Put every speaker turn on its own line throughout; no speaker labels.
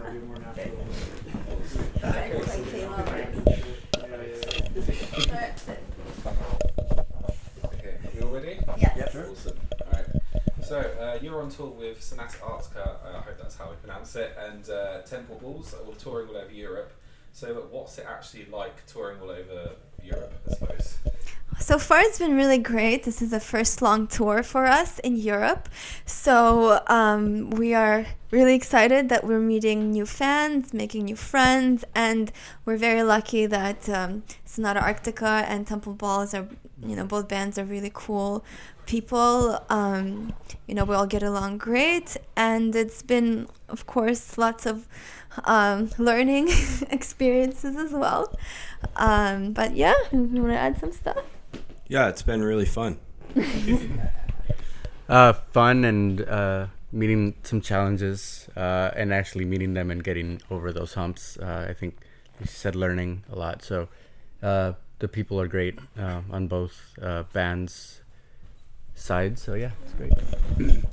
I'll be more natural.
Okay, are we all ready?
Yeah.
Yep. Sure.
Awesome. Alright. So, you're on tour with Sonata Arctica, I hope that's how we pronounce it, and Temple Balls, all touring all over Europe. So, what's it actually like touring all over Europe, I suppose?
So far, it's been really great. This is the first long tour for us in Europe. So we are really excited that we're meeting new fans, making new friends, and we're very lucky that Sonata Arctica and Temple Balls are, both bands are really cool people. We all get along great, and it's been, of course, lots of learning experiences as well. But yeah, you want to add some stuff?
Yeah, it's been really fun.
Fun and meeting some challenges and actually meeting them and getting over those humps. I think you said learning a lot. So the people are great on both bands' sides. So yeah, it's great.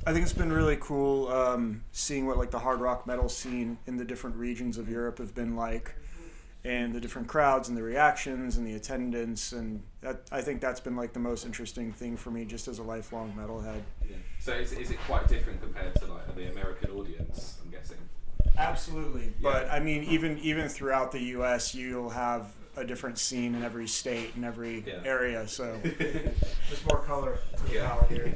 I think it's been really cool seeing what like the hard rock metal scene in the different regions of Europe have been like, and the different crowds and the reactions and the attendance, and I think that's been like the most interesting thing for me just as a lifelong metalhead.
Yeah. So, is it quite different compared to like the American audience, I'm guessing?
Absolutely, but I mean, even throughout the U.S., you'll have a different scene in every state and every area. So there's more color to the palette here.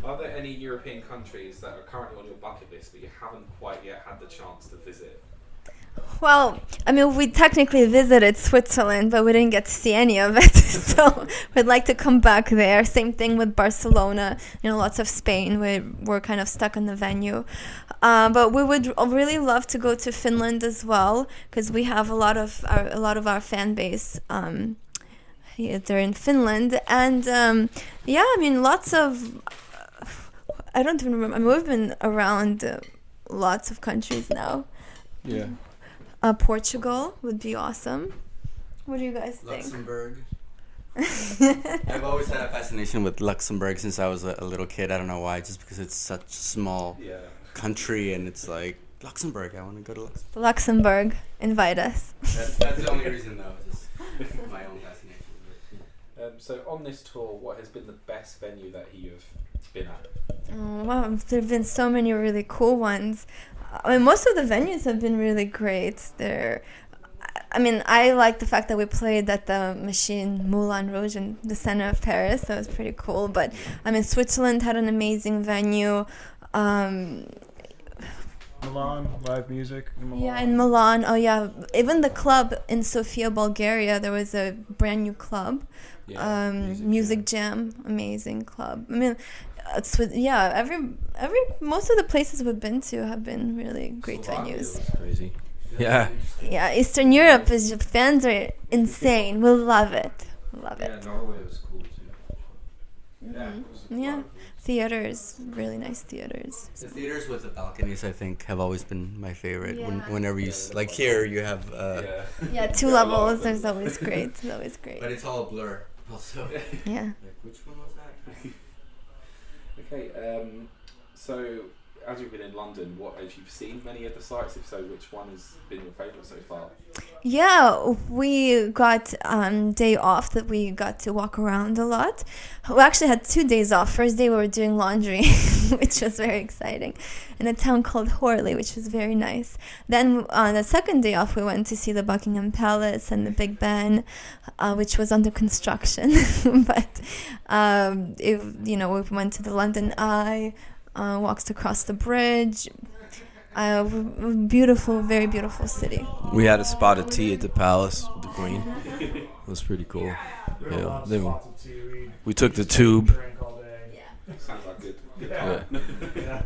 Are there any European countries that are currently on your bucket list but you haven't quite yet had the chance to visit?
Well, I mean, we technically visited Switzerland, but we didn't get to see any of it. So we'd like to come back there. Same thing with Barcelona. Lots of Spain. We're kind of stuck on the venue. But we would really love to go to Finland as well, because we have a lot of our fan base. They're in Finland, and lots of. I don't even remember. I mean, we've been around lots of countries now.
Yeah.
Portugal would be awesome. What do you guys think?
Luxembourg. I've always had a fascination with Luxembourg since I was a little kid. I don't know why, just because it's such a small country, and it's like, Luxembourg, I want to go to Luxembourg.
Luxembourg, invite us.
That's the only reason, though, just my own fascination.
So on this tour, what has been the best venue that you've been at?
Oh, wow, there have been so many really cool ones. I mean, most of the venues have been really great. I like the fact that we played at the Machine Moulin Rouge in the center of Paris. That was pretty cool. But, Switzerland had an amazing venue.
Milan, live music in Milan.
Yeah, in Milan. Oh, yeah. Even the club in Sofia, Bulgaria, there was a brand new club. Music Jam. Amazing club. I mean, most of the places we've been to have been really great venues.
Crazy. Yeah.
Yeah, Eastern Europe fans are insane. We'll love it. Love it.
Yeah, Norway was cool too. Yeah.
Yeah. Theaters, really nice theaters.
The theaters with the balconies, I think, have always been my favorite.
Yeah.
Whenever you like here, you have
Yeah, two levels. There's always great. It's always great.
but it's all a blur. Also,
Yeah.
like, which one was that?
Okay, so as you've been in London, what have you seen many of the sites? If so, which one has been your favourite so far?
Yeah, we got day off that we got to walk around a lot. We actually had 2 days off. First day we were doing laundry, which was very exciting, in a town called Horley, which was very nice. Then on the second day off, we went to see the Buckingham Palace and the Big Ben, which was under construction. But we went to the London Eye, walked across the bridge. Beautiful, very beautiful city.
We had a spot of tea at the palace with the Queen. It was pretty cool. Yeah. Then we took the tube.
Sounds like good.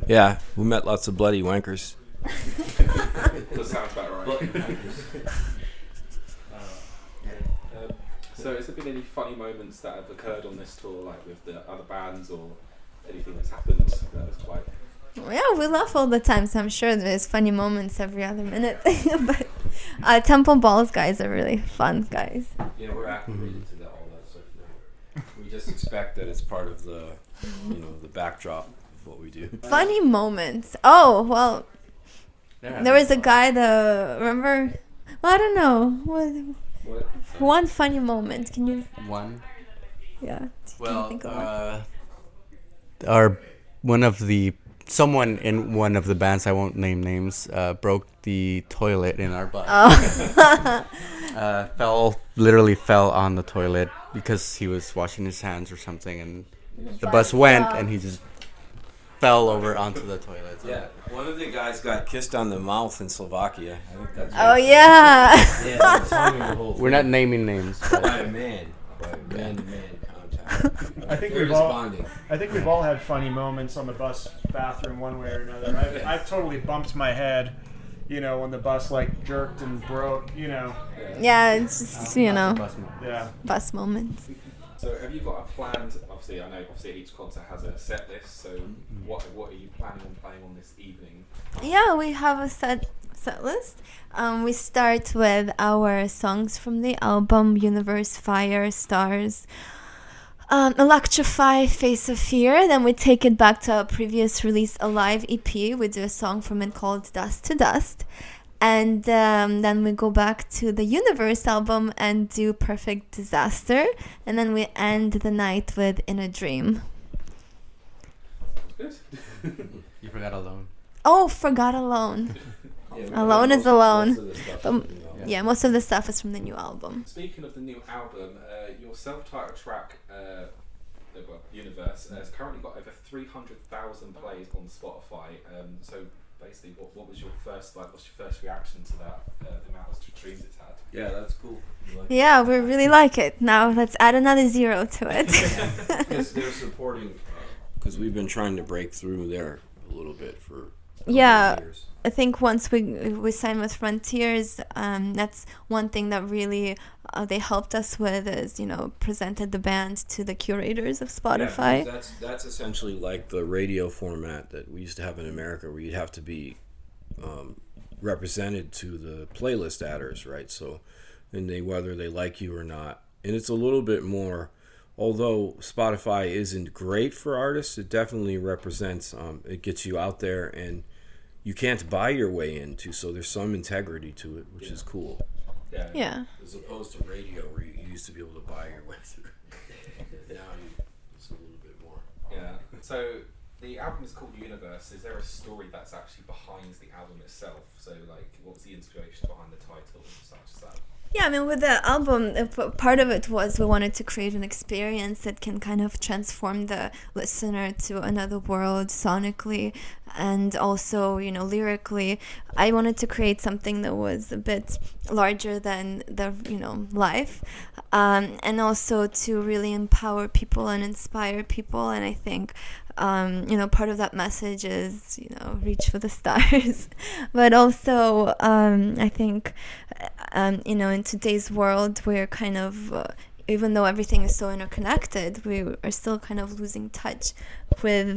Yeah, we met lots of bloody wankers.
That sounds about right. So has there been any funny moments that have occurred on this tour, like with the other bands, or anything that's happened that was quite...
Yeah, we laugh all the time, so I'm sure there's funny moments every other minute. But Temple Balls guys are really fun guys.
Yeah, we're acclimated to all that stuff now. We just expect that it's part of the, the backdrop of what we do.
Funny moments. Oh, well, There was a guy that remember. Well, I don't know.
What?
One funny moment. Can you?
One.
Yeah. Can you
Well,
think of one?
Someone in one of the bands, I won't name names, broke the toilet in our bus.
Oh.
Literally fell on the toilet because he was washing his hands or something, and the bus went, and he just fell over onto the toilet. So.
Yeah, one of the guys got kissed on the mouth in Slovakia. I think that's
Oh yeah.
Yeah, they're telling me the whole
We're not naming names.
by a man. By man-to-man contact.
I think
They're
we've all.
responding.
I think we've all had funny moments on the bus bathroom, one way or another. I've totally bumped my head, when the bus like jerked and broke.
Yeah, it's just
Yeah.
bus moments.
So have you got a planned? Obviously, I know. Obviously, each concert has a set list. So what are you planning on playing on this evening?
Yeah, we have a set list. We start with our songs from the album Universe, Fire, Stars, Electrify, Face of Fear. Then we take it back to our previous release, Alive EP. We do a song from it called Dust to Dust. And then we go back to the Universe album and do Perfect Disaster. And then we end the night with In a Dream.
Good.
You forgot Alone.
Oh, Forgot Alone.
Yeah,
Alone is Alone.
Most of the stuff is,
Yeah, most of the stuff is from the new album.
Speaking of the new album, your self-titled track, Universe, has currently got over 300,000 plays on Spotify. So basically, what was your first what's your first reaction to that? The amount of streams it's had.
Yeah, that's cool.
Yeah, we really like it. Now let's add another 0 to it.
Because they're supporting, because we've been trying to break through there a little bit for a couple
Yeah.
of years.
I think once we signed with Frontiers, that's one thing that really they helped us with is, presented the band to the curators of Spotify.
Yeah, that's essentially like the radio format that we used to have in America, where you'd have to be represented to the playlist adders, right? So, and whether they like you or not, and it's a little bit more. Although Spotify isn't great for artists, it definitely represents. It gets you out there, and you can't buy your way into. So there's some integrity to it, which is cool.
Yeah.
As opposed to radio, where you used to be able to buy your way through. Now it's a little bit more.
Yeah. So the album is called Universe. Is there a story that's actually behind the album itself? So what was the inspiration behind the title and such as that?
Yeah, I mean, with the album, part of it was we wanted to create an experience that can kind of transform the listener to another world sonically and also, lyrically. I wanted to create something that was a bit larger than the, life, and also to really empower people and inspire people. And I think part of that message is, reach for the stars. But also, I think, in today's world, we're kind of, even though everything is so interconnected, we are still kind of losing touch with,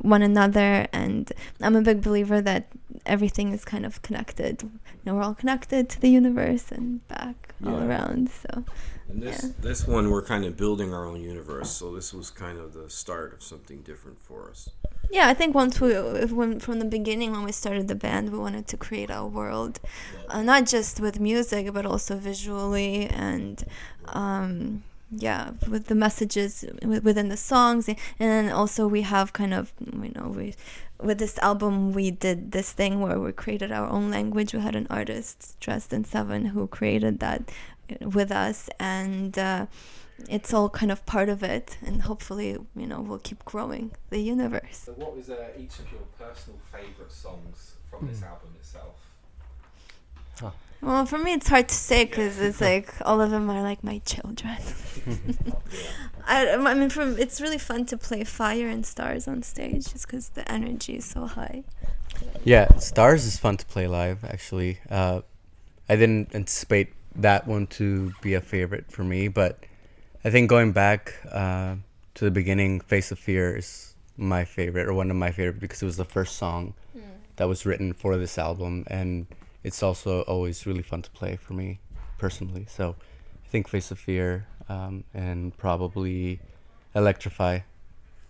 one another. And I'm a big believer that everything is kind of connected. We're all connected to the universe and back all around. So.
And this one, we're kind of building our own universe, so this was kind of the start of something different for us.
Yeah, I think from the beginning, when we started the band, we wanted to create our world, not just with music, but also visually and, with the messages within the songs. And then also we have kind of, with this album, we did this thing where we created our own language. We had an artist, Dresden Seven, who created that with us, and it's all kind of part of it, and hopefully we'll keep growing the universe.
So what was each of your personal favourite songs from this album itself?
Well, for me it's hard to say because it's like all of them are like my children. I mean, it's really fun to play Fire and Stars on stage just because the energy is so high.
Yeah, Stars is fun to play live, actually. I didn't anticipate that one to be a favorite for me, but I think going back to the beginning, Face of Fear is my favorite, or one of my favorite, because it was the first song that was written for this album, and it's also always really fun to play for me personally. So I think Face of Fear and probably Electrify.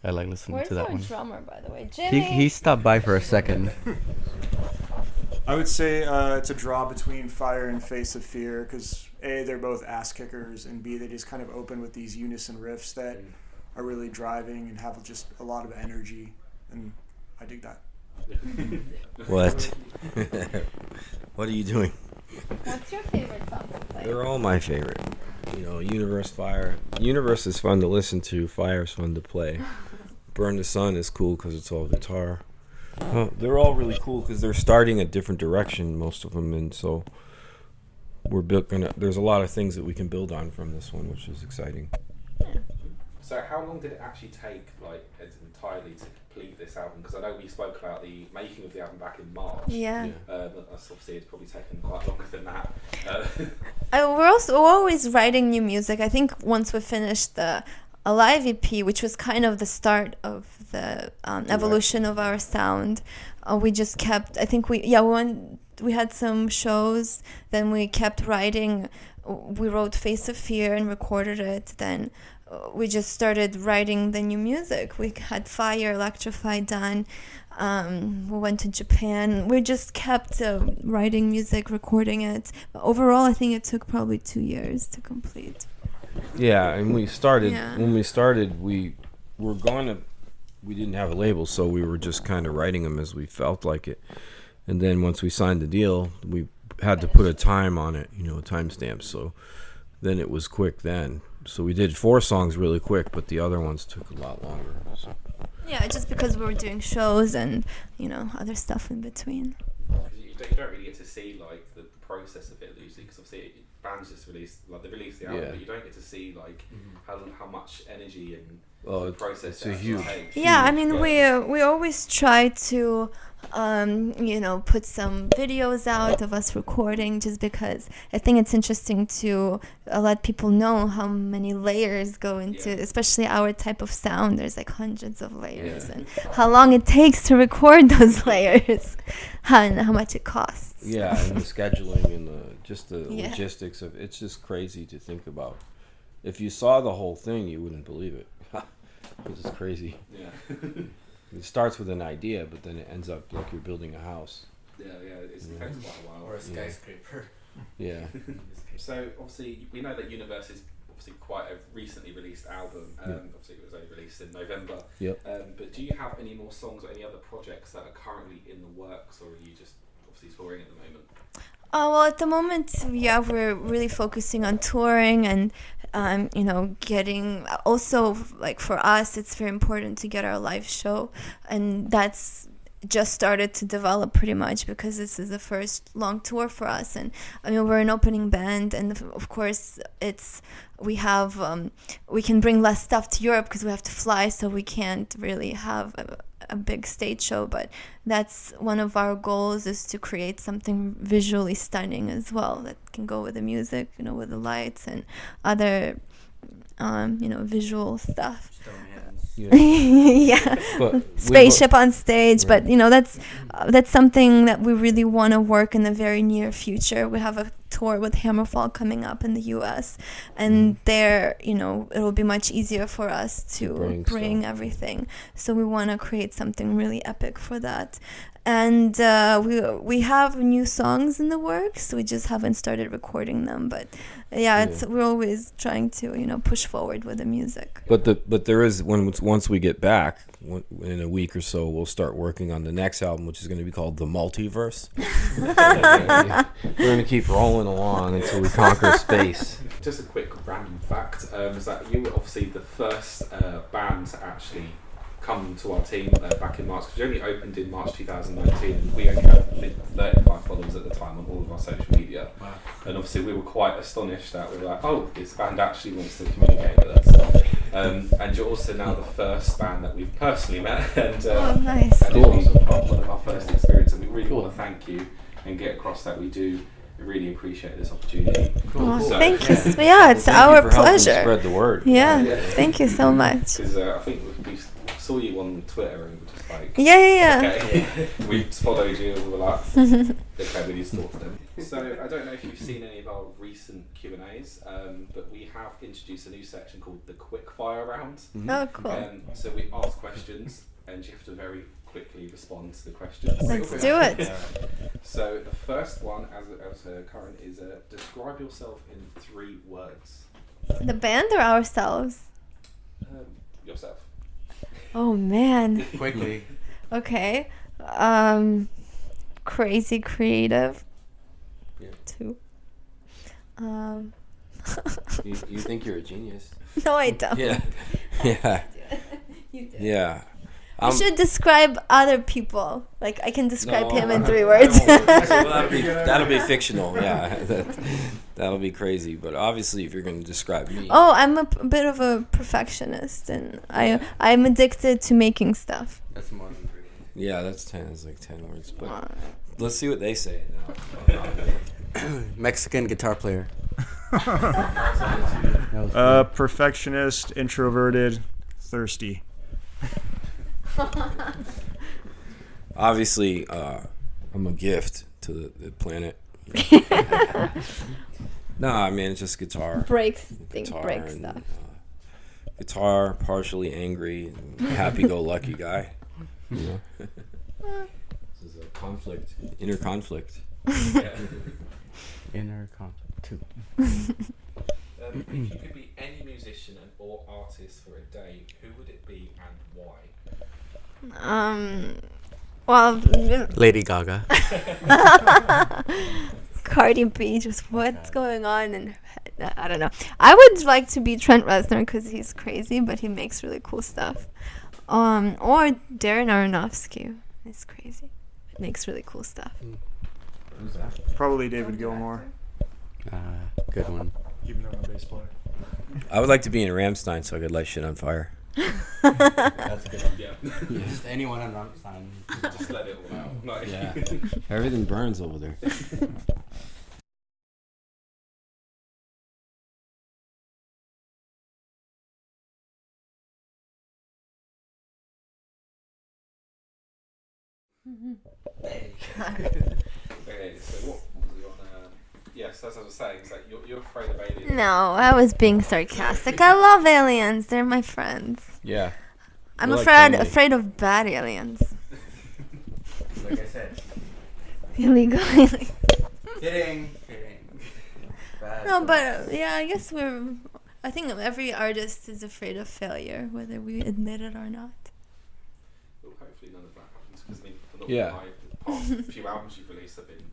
I like listening to that one.
Where's our drummer, by the way? Jimmy?
He stopped by for a second.
I would say it's a draw between Fire and Face of Fear because A, they're both ass kickers, and B, they just kind of open with these unison riffs that are really driving and have just a lot of energy, and I dig that.
What? What are you doing?
What's your favorite song to play?
They're all my favorite. You know, Universe, Fire. Universe is fun to listen to. Fire is fun to play. Burn the Sun is cool because it's all guitar. They're all really cool because they're starting a different direction, most of them, and so there's a lot of things that we can build on from this one, which is exciting.
So how long did it actually take, like, entirely to complete this album? Because I know we spoke about the making of the album back in March.
Yeah.
That's obviously it's probably taken quite longer than that.
We're always writing new music. I think once we finished the Alive EP, which was kind of the start of the evolution of our sound, we just kept. I think we had some shows. Then we kept writing. We wrote Face of Fear and recorded it. Then we just started writing the new music. We had Fire, Electrify done. We went to Japan. We just kept writing music, recording it. But overall, I think it took probably 2 years to complete.
Yeah, and we started. Yeah. When we started, we didn't have a label, so we were just kind of writing them as we felt like it. And then once we signed the deal, we had to put a time on it, a timestamp. So then it was quick then. So we did 4 songs really quick, but the other ones took a lot longer. So.
Yeah, just because we were doing shows and, other stuff in between.
You don't really get to see, like, the process of it loosely, because obviously bands just release, like, they release the album, but you don't get to see, like, how much energy and the process
it's a huge.
Yeah, I mean, we always try to, put some videos out of us recording, just because I think it's interesting to let people know how many layers go into, especially our type of sound. There's like hundreds of layers, and how long it takes to record those layers, and how much it costs.
Yeah, and the scheduling and the logistics of it's just crazy to think about. If you saw the whole thing, you wouldn't believe it. It's just crazy. Yeah. It starts with an idea, but then it ends up like you're building a house.
Yeah, it takes quite a while.
Or a skyscraper.
Yeah.
So obviously we know that Universe is obviously quite a recently released album. Obviously it was only released in November.
Yep.
But do you have any more songs or any other projects that are currently in the works, or are you just obviously touring at the moment?
Well, at the moment, we're really focusing on touring and, getting, also, like, for us, it's very important to get our live show, and that's just started to develop pretty much because this is the first long tour for us. And I mean, we're an opening band, and of course we can bring less stuff to Europe because we have to fly, so we can't really have a big stage show, but that's one of our goals, is to create something visually stunning as well that can go with the music, with the lights and other visual stuff. Yeah. Spaceship on stage, but that's something that we really want to work in the very near future. We have a tour with Hammerfall coming up in the US, and there it'll be much easier for us to bring everything, so we want to create something really epic for that. And we have new songs in the works. We just haven't started recording them, but we're always trying to push forward with the music.
But there is once we get back in a week or so, we'll start working on the next album, which is going to be called The Multiverse. We're going to keep rolling along until we conquer space.
Just a quick random fact is that you were obviously the first band to actually come to our team back in March, because we only opened in March 2019, and we only had, I think, 35 followers at the time on all of our social media. Wow. And obviously we were quite astonished that we were like, oh, this band actually wants to communicate with us. And you're also now the first band that we've personally met, and
nice.
And cool. It was one of our first experiences, and we really want to thank you and get across that we do really appreciate this opportunity.
Cool. So, thank you. It's our pleasure.
Spread the word.
Yeah. Thank you so much.
Because I think we saw you on Twitter and we were just like,
okay.
We followed you and we were like, okay, we need to talk to them. So I don't know if you've seen any of our recent Q&As, but we have introduced a new section called the Quick Fire Round.
Oh, cool.
So we ask questions and you have to very quickly respond to the questions.
Let's do it.
So the first one, as current, is describe yourself in 3 words.
The band or ourselves?
Yourself.
Oh man.
Quickly.
Okay. Crazy creative.
Yeah.
2.
You think you're a genius?
No, I don't.
Yeah. Yeah.
You do.
Yeah.
You should describe other people. Like I can describe him in 3
Well,
words.
that'll be fictional. Yeah, that'll be crazy. But obviously, if you're going to describe me,
Oh, I'm a bit of a perfectionist, and I'm addicted to making stuff.
That's more than 3.
yeah, that's 10. That's like 10 words. But let's see what they say now.
Mexican guitar player.
Perfectionist, introverted, thirsty.
Obviously, I'm a gift to the planet. Nah, I mean, it's just guitar.
break
and,
stuff.
Guitar, partially angry, and happy-go-lucky guy. You know? This is a conflict, inner conflict.
Inner conflict too.
If you could be any musician or artist for a day, who would it be and why?
Well,
Lady Gaga.
Cardi B, just what's going on in her head? I don't know. I would like to be Trent Reznor because he's crazy, but he makes really cool stuff. Or Darren Aronofsky. He's crazy. He makes really cool stuff.
Who's that?
Probably David Gilmour,
Good one.
even though I'm a bass player.
I would like to be in Rammstein so I could light shit on fire.
That's good.
Yeah.
Just anyone on Rammstein.
Just let it all out. Like,
Yeah. Everything burns over there.
Okay, so what was he on? Yes, as I was saying, it's like you're afraid of aliens.
No, I was being sarcastic. I love aliens. They're my friends.
Yeah.
I'm
We're like
afraid
family.
afraid of bad aliens.
Like I said.
Illegal aliens.
Kidding.
No, but yeah, I guess I think every artist is afraid of failure, whether we admit it or not.
Well, hopefully none of that happens because I mean,
Yeah.
the past few albums you've released have been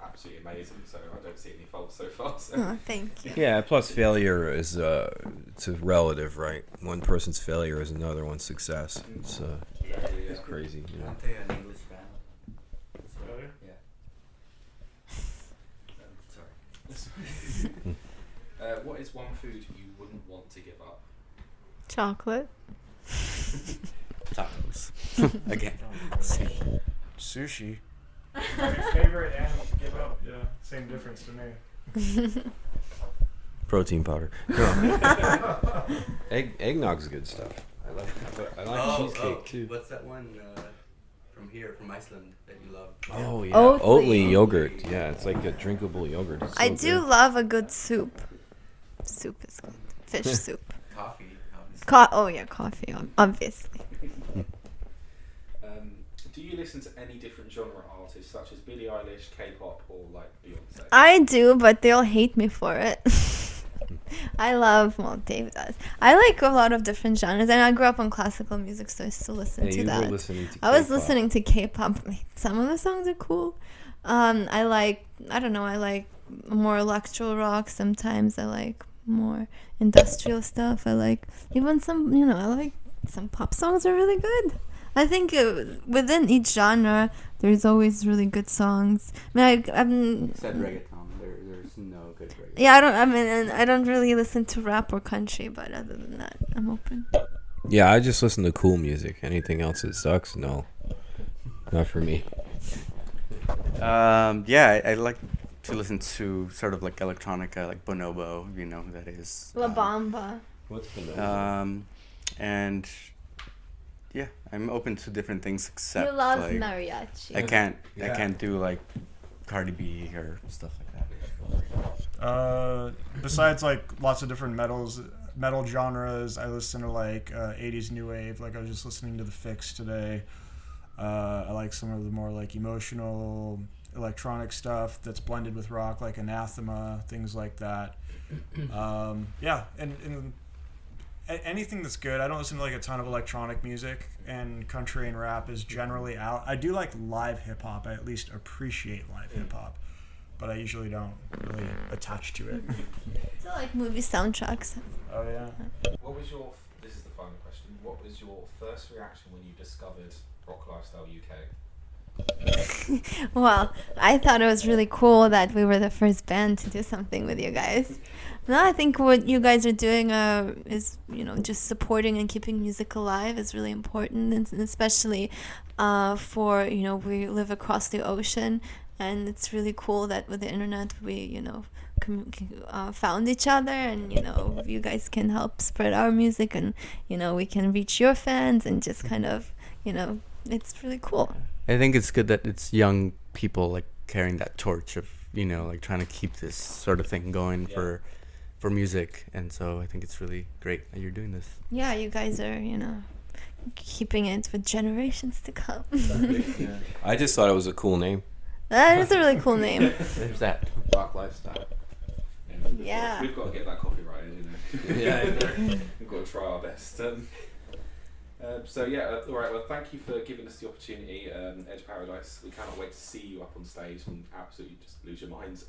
absolutely amazing. So I don't see any faults so far. So.
Oh, thank you.
Yeah, plus failure is it's a relative, right? One person's failure is another one's success. It's crazy, you know.
Aren't they an English band?
Failure?
Yeah.
What is one food you wouldn't want to give up?
Chocolate.
Tacos. Again.
Sushi. My favorite and give up. Yeah, same difference to me.
Protein powder. No. Eggnog's good stuff. I like cheesecake too.
What's that one from here, from Iceland, that you love?
Oh yeah,
Oatly.
Oatly yogurt. Yeah, it's like a drinkable yogurt. It's so
I do
good.
love a good soup. Soup is good. Fish soup.
Coffee, obviously.
Oh yeah, coffee, obviously.
Do you listen to any different genre artists such as Billie Eilish, K-pop, or like Beyonce?
I do, but they'll hate me for it. Dave does. I like a lot of different genres, and I grew up on classical music, so I still listen to
you
that.
were listening to
I was
K-pop.
listening to K-pop. Some of the songs are cool. I like more electro rock sometimes. I like more industrial stuff. I like even some, I like some pop songs are really good. I think within each genre, there's always really good songs. I mean,
You said reggaeton. There's no good reggaeton.
yeah, I don't really listen to rap or country, but other than that, I'm open.
Yeah, I just listen to cool music. Anything else that sucks? No, not for me.
Yeah, I like to listen to sort of like electronica, like Bonobo, if you know who that is.
La Bamba.
What's
And yeah, I'm open to different things except
You love
like
mariachi.
I can't
Yeah.
do like Cardi B or stuff like that.
Besides like lots of different metal genres, I listen to like 80s new wave. Like I was just listening to The Fix today. I like some of the more like emotional electronic stuff that's blended with rock, like Anathema, things like that. Yeah, and anything that's good. I don't listen to like a ton of electronic music, and country and rap is generally out. I do like live hip hop. I at least appreciate live hip hop, but I usually don't really attach to it.
So like movie soundtracks.
Oh yeah.
What was your? This is the final question. What was your first reaction when you discovered Rock Lifestyle UK?
Well, I thought it was really cool that we were the first band to do something with you guys. No, I think what you guys are doing is, just supporting and keeping music alive is really important, and especially for, we live across the ocean, and it's really cool that with the internet we, found each other, and, you guys can help spread our music, and, we can reach your fans, and just kind of, it's really cool.
I think it's good that it's young people like carrying that torch of like trying to keep this sort of thing going for music, and so I think it's really great that you're doing this.
Yeah, you guys are keeping it for generations to come.
Yeah.
I just thought it was a cool name.
That is a really cool name.
There's that.
Rock Lifestyle.
Yeah.
We've got to get that copyrighted,
Yeah.
We've got to try our best. All right. Well, thank you for giving us the opportunity, Edge Paradise. We cannot wait to see you up on stage and absolutely just lose your minds.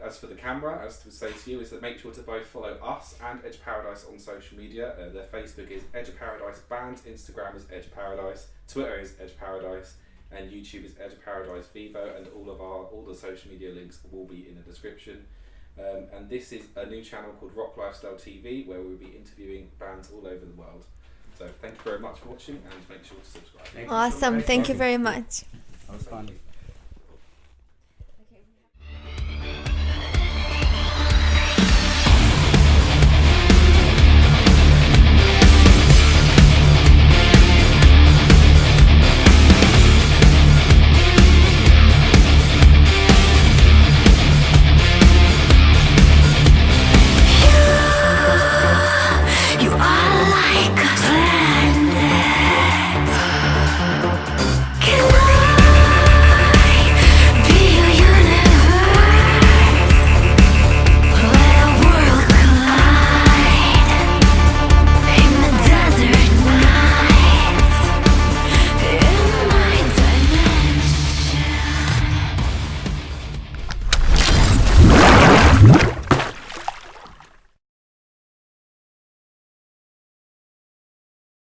As for the camera, as to say to you, is that make sure to both follow us and Edge Paradise on social media. Their Facebook is Edge Paradise Band, Instagram is Edge Paradise, Twitter is Edge Paradise, and YouTube is Edge Paradise Vivo, and all the social media links will be in the description. And this is a new channel called Rock Lifestyle TV, where we'll be interviewing bands all over the world. So thank you very much for watching, and make sure to subscribe.
Awesome. Thank you very much.
That was fun.